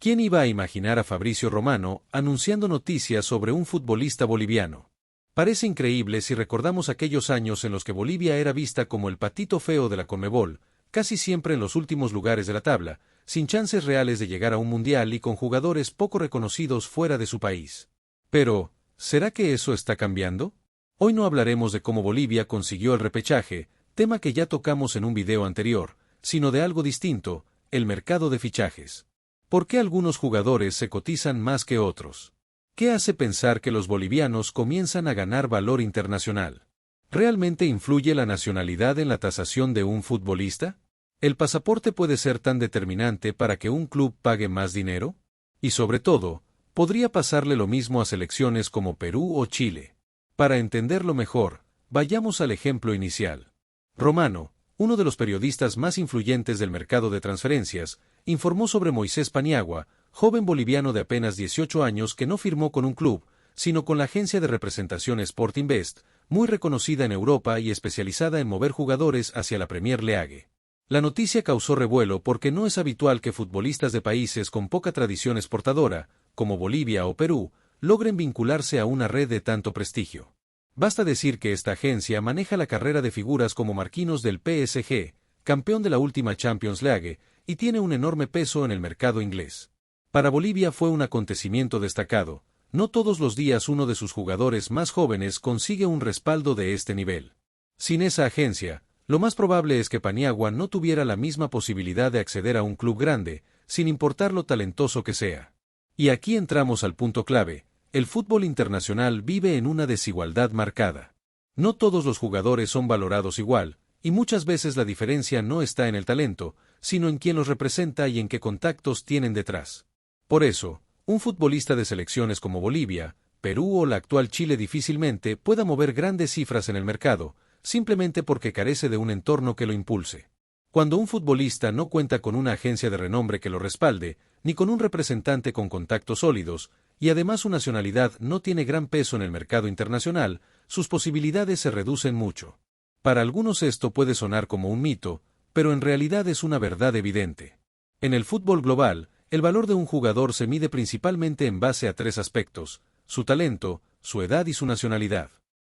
¿Quién iba a imaginar a Fabrizio Romano anunciando noticias sobre un futbolista boliviano? Parece increíble si recordamos aquellos años en los que Bolivia era vista como el patito feo de la Conmebol, casi siempre en los últimos lugares de la tabla, sin chances reales de llegar a un mundial y con jugadores poco reconocidos fuera de su país. Pero, ¿será que eso está cambiando? Hoy no hablaremos de cómo Bolivia consiguió el repechaje, tema que ya tocamos en un video anterior, sino de algo distinto, el mercado de fichajes. ¿Por qué algunos jugadores se cotizan más que otros? ¿Qué hace pensar que los bolivianos comienzan a ganar valor internacional? ¿Realmente influye la nacionalidad en la tasación de un futbolista? ¿El pasaporte puede ser tan determinante para que un club pague más dinero? Y sobre todo, ¿podría pasarle lo mismo a selecciones como Perú o Chile? Para entenderlo mejor, vayamos al ejemplo inicial. Romano, uno de los periodistas más influyentes del mercado de transferencias, informó sobre Moisés Paniagua, joven boliviano de apenas 18 años que no firmó con un club, sino con la agencia de representación Sportinvest, muy reconocida en Europa y especializada en mover jugadores hacia la Premier League. La noticia causó revuelo porque no es habitual que futbolistas de países con poca tradición exportadora, como Bolivia o Perú, logren vincularse a una red de tanto prestigio. Basta decir que esta agencia maneja la carrera de figuras como Marquinhos del PSG, campeón de la última Champions League, y tiene un enorme peso en el mercado inglés. Para Bolivia fue un acontecimiento destacado. No todos los días uno de sus jugadores más jóvenes consigue un respaldo de este nivel. Sin esa agencia, lo más probable es que Paniagua no tuviera la misma posibilidad de acceder a un club grande, sin importar lo talentoso que sea. Y aquí entramos al punto clave. El fútbol internacional vive en una desigualdad marcada. No todos los jugadores son valorados igual, y muchas veces la diferencia no está en el talento, sino en quién los representa y en qué contactos tienen detrás. Por eso, un futbolista de selecciones como Bolivia, Perú o la actual Chile difícilmente pueda mover grandes cifras en el mercado, simplemente porque carece de un entorno que lo impulse. Cuando un futbolista no cuenta con una agencia de renombre que lo respalde, ni con un representante con contactos sólidos, y además su nacionalidad no tiene gran peso en el mercado internacional, sus posibilidades se reducen mucho. Para algunos esto puede sonar como un mito, pero en realidad es una verdad evidente. En el fútbol global, el valor de un jugador se mide principalmente en base a tres aspectos: su talento, su edad y su nacionalidad.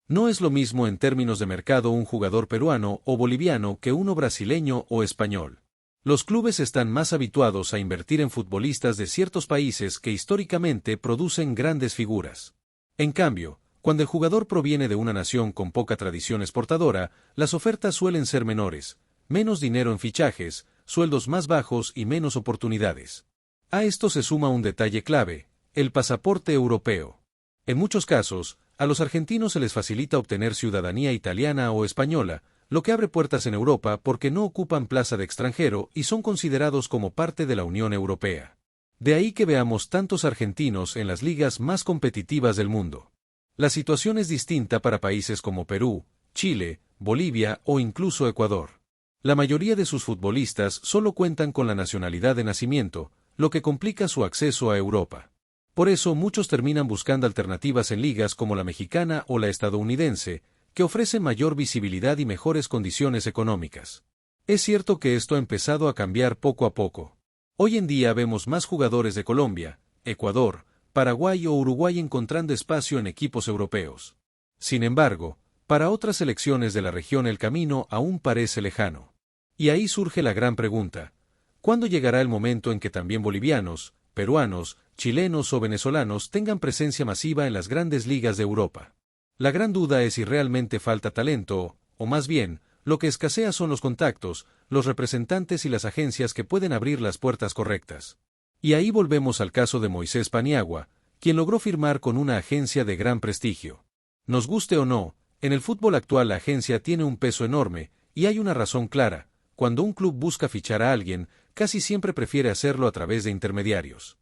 No es lo mismo en términos de mercado un jugador peruano o boliviano que uno brasileño o español. Los clubes están más habituados a invertir en futbolistas de ciertos países que históricamente producen grandes figuras. En cambio, cuando el jugador proviene de una nación con poca tradición exportadora, las ofertas suelen ser menores, menos dinero en fichajes, sueldos más bajos y menos oportunidades. A esto se suma un detalle clave: el pasaporte europeo. En muchos casos, a los argentinos se les facilita obtener ciudadanía italiana o española, lo que abre puertas en Europa porque no ocupan plaza de extranjero y son considerados como parte de la Unión Europea. De ahí que veamos tantos argentinos en las ligas más competitivas del mundo. La situación es distinta para países como Perú, Chile, Bolivia o incluso Ecuador. La mayoría de sus futbolistas solo cuentan con la nacionalidad de nacimiento, lo que complica su acceso a Europa. Por eso muchos terminan buscando alternativas en ligas como la mexicana o la estadounidense, que ofrecen mayor visibilidad y mejores condiciones económicas. Es cierto que esto ha empezado a cambiar poco a poco. Hoy en día vemos más jugadores de Colombia, Ecuador, Paraguay o Uruguay encontrando espacio en equipos europeos. Sin embargo, para otras selecciones de la región el camino aún parece lejano. Y ahí surge la gran pregunta: ¿cuándo llegará el momento en que también bolivianos, peruanos, chilenos o venezolanos tengan presencia masiva en las grandes ligas de Europa? La gran duda es si realmente falta talento, o más bien, lo que escasea son los contactos, los representantes y las agencias que pueden abrir las puertas correctas. Y ahí volvemos al caso de Moisés Paniagua, quien logró firmar con una agencia de gran prestigio. Nos guste o no, en el fútbol actual la agencia tiene un peso enorme, y hay una razón clara: cuando un club busca fichar a alguien, casi siempre prefiere hacerlo a través de intermediarios.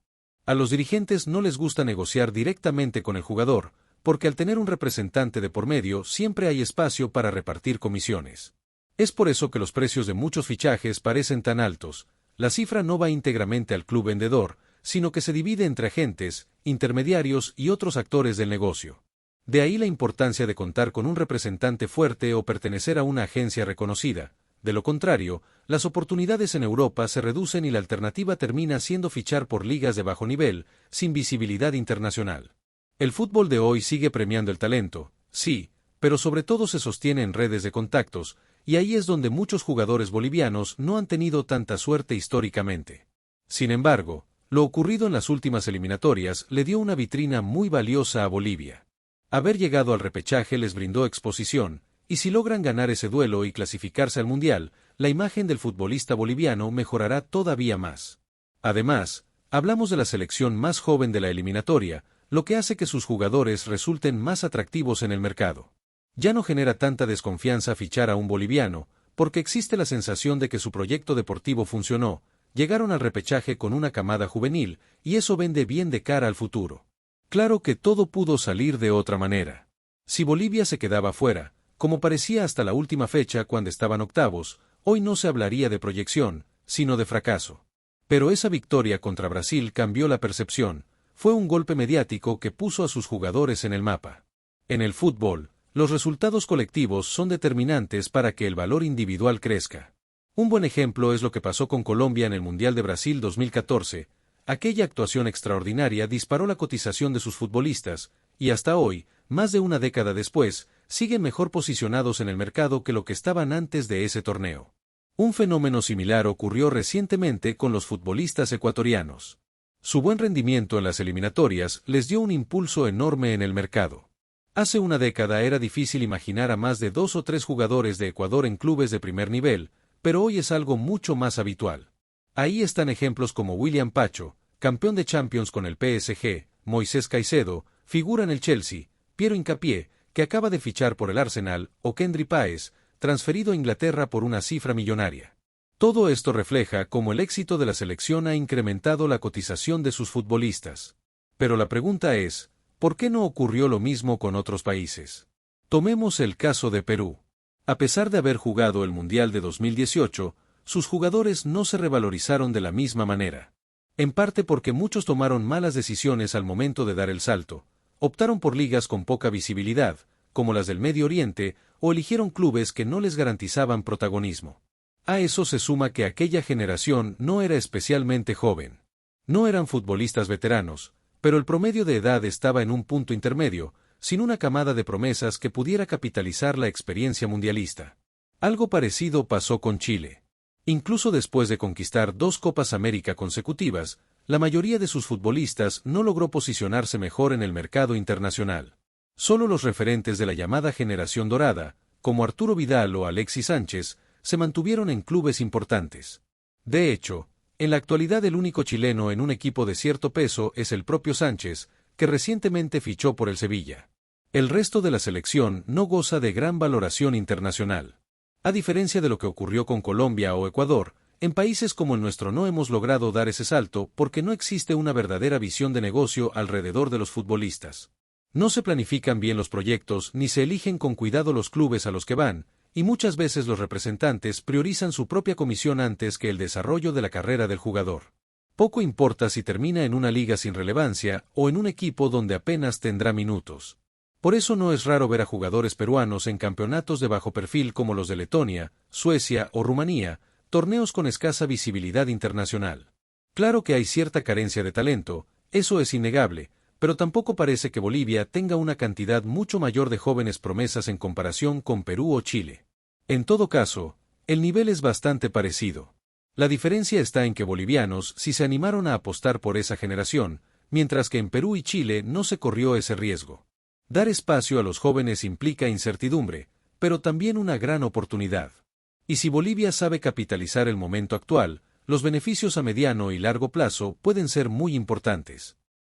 A los dirigentes no les gusta negociar directamente con el jugador, porque al tener un representante de por medio siempre hay espacio para repartir comisiones. Es por eso que los precios de muchos fichajes parecen tan altos. La cifra no va íntegramente al club vendedor, sino que se divide entre agentes, intermediarios y otros actores del negocio. De ahí la importancia de contar con un representante fuerte o pertenecer a una agencia reconocida. De lo contrario, las oportunidades en Europa se reducen y la alternativa termina siendo fichar por ligas de bajo nivel, sin visibilidad internacional. El fútbol de hoy sigue premiando el talento, sí, pero sobre todo se sostiene en redes de contactos, y ahí es donde muchos jugadores bolivianos no han tenido tanta suerte históricamente. Sin embargo, lo ocurrido en las últimas eliminatorias le dio una vitrina muy valiosa a Bolivia. Haber llegado al repechaje les brindó exposición, y si logran ganar ese duelo y clasificarse al Mundial, la imagen del futbolista boliviano mejorará todavía más. Además, hablamos de la selección más joven de la eliminatoria, lo que hace que sus jugadores resulten más atractivos en el mercado. Ya no genera tanta desconfianza fichar a un boliviano, porque existe la sensación de que su proyecto deportivo funcionó, llegaron al repechaje con una camada juvenil, y eso vende bien de cara al futuro. Claro que todo pudo salir de otra manera. Si Bolivia se quedaba fuera, como parecía hasta la última fecha cuando estaban octavos, hoy no se hablaría de proyección, sino de fracaso. Pero esa victoria contra Brasil cambió la percepción, fue un golpe mediático que puso a sus jugadores en el mapa. En el fútbol, los resultados colectivos son determinantes para que el valor individual crezca. Un buen ejemplo es lo que pasó con Colombia en el Mundial de Brasil 2014, aquella actuación extraordinaria disparó la cotización de sus futbolistas, y hasta hoy, más de una década después, siguen mejor posicionados en el mercado que lo que estaban antes de ese torneo. Un fenómeno similar ocurrió recientemente con los futbolistas ecuatorianos. Su buen rendimiento en las eliminatorias les dio un impulso enorme en el mercado. Hace una década era difícil imaginar a más de 2 o 3 jugadores de Ecuador en clubes de primer nivel, pero hoy es algo mucho más habitual. Ahí están ejemplos como William Pacho, campeón de Champions con el PSG, Moisés Caicedo, figura en el Chelsea, Piero Hincapié, que acaba de fichar por el Arsenal, o Kendry Páez, transferido a Inglaterra por una cifra millonaria. Todo esto refleja cómo el éxito de la selección ha incrementado la cotización de sus futbolistas. Pero la pregunta es, ¿por qué no ocurrió lo mismo con otros países? Tomemos el caso de Perú. A pesar de haber jugado el Mundial de 2018, sus jugadores no se revalorizaron de la misma manera. En parte porque muchos tomaron malas decisiones al momento de dar el salto, optaron por ligas con poca visibilidad, como las del Medio Oriente, o eligieron clubes que no les garantizaban protagonismo. A eso se suma que aquella generación no era especialmente joven. No eran futbolistas veteranos, pero el promedio de edad estaba en un punto intermedio, sin una camada de promesas que pudiera capitalizar la experiencia mundialista. Algo parecido pasó con Chile. Incluso después de conquistar 2 Copas América consecutivas, la mayoría de sus futbolistas no logró posicionarse mejor en el mercado internacional. Solo los referentes de la llamada generación dorada, como Arturo Vidal o Alexis Sánchez, se mantuvieron en clubes importantes. De hecho, en la actualidad el único chileno en un equipo de cierto peso es el propio Sánchez, que recientemente fichó por el Sevilla. El resto de la selección no goza de gran valoración internacional. A diferencia de lo que ocurrió con Colombia o Ecuador, en países como el nuestro no hemos logrado dar ese salto porque no existe una verdadera visión de negocio alrededor de los futbolistas. No se planifican bien los proyectos ni se eligen con cuidado los clubes a los que van, y muchas veces los representantes priorizan su propia comisión antes que el desarrollo de la carrera del jugador. Poco importa si termina en una liga sin relevancia o en un equipo donde apenas tendrá minutos. Por eso no es raro ver a jugadores peruanos en campeonatos de bajo perfil como los de Letonia, Suecia o Rumanía, torneos con escasa visibilidad internacional. Claro que hay cierta carencia de talento, eso es innegable, pero tampoco parece que Bolivia tenga una cantidad mucho mayor de jóvenes promesas en comparación con Perú o Chile. En todo caso, el nivel es bastante parecido. La diferencia está en que bolivianos sí se animaron a apostar por esa generación, mientras que en Perú y Chile no se corrió ese riesgo. Dar espacio a los jóvenes implica incertidumbre, pero también una gran oportunidad. Y si Bolivia sabe capitalizar el momento actual, los beneficios a mediano y largo plazo pueden ser muy importantes.